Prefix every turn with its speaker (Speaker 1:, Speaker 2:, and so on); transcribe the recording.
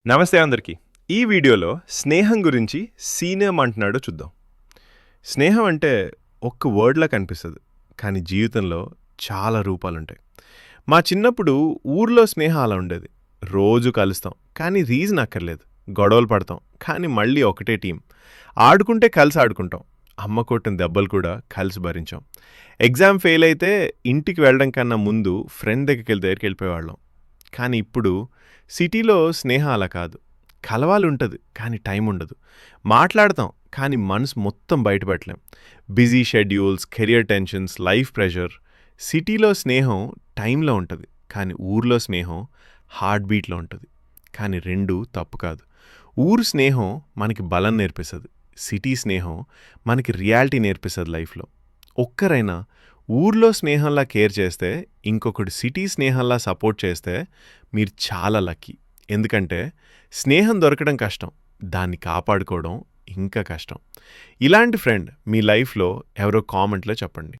Speaker 1: నమస్తే అందరికీ. ఈ వీడియోలో స్నేహం గురించి సీనేమంటున్నాడో చూద్దాం. స్నేహం అంటే ఒక్క వర్డ్‌లా కనిపిస్తది. కానీ జీవితంలో చాలా రూపాలుంటాయి. మా చిన్నప్పుడు ఊర్లో స్నేహం అలా ఉండేది. రోజు కలుస్తాం. కానీ రీజన్ అక్కర్లేదు. గొడవలు పడతాం. కానీ మళ్ళీ ఒకటే టీం. ఆడుకుంటే కలిసి ఆడుకుంటాం. అమ్మ కొట్టిన దెబ్బలు కూడా కలిసి భరించాం. ఎగ్జామ్ ఫెయిల్ అయితే ఇంటికి వెళ్ళడం కన్నా ముందు ఫ్రెండ్ దగ్గరికి వెళ్ళిపోయేవాళ్ళం. కానీ ఇప్పుడు సిటీలో స్నేహం అలా కాదు. కలవాలుంటది, కానీ టైం ఉండదు. మాట్లాడతాం, కానీ మనసు మొత్తం బయటపెట్టలేం. Busy schedules, career tensions, life pressure. సిటీలో స్నేహం టైంలో ఉంటది, కానీ ఊర్లో స్నేహం హార్ట్ బీట్లో ఉంటది. కానీ రెండూ తప్పు కాదు. ఊరు స్నేహం మనకి బలం నేర్పిస్తది. సిటీ స్నేహం మనకి రియాలిటీ నేర్పిస్తది లైఫ్‌లో. ఒక్కరైనా ఊర్లో స్నేహంలా కేర్ చేస్తే, ఇంకొకడు సిటీ స్నేహంలా సపోర్ట్ చేస్తే మీరు చాలా లక్కీ. ఎందుకంటే స్నేహం దొరకడం కష్టం, దాన్ని కాపాడుకోవడం ఇంకా కష్టం. ఇలాంటి ఫ్రెండ్ మీ లైఫ్‌లో ఎవరో కామెంట్‌లో చెప్పండి.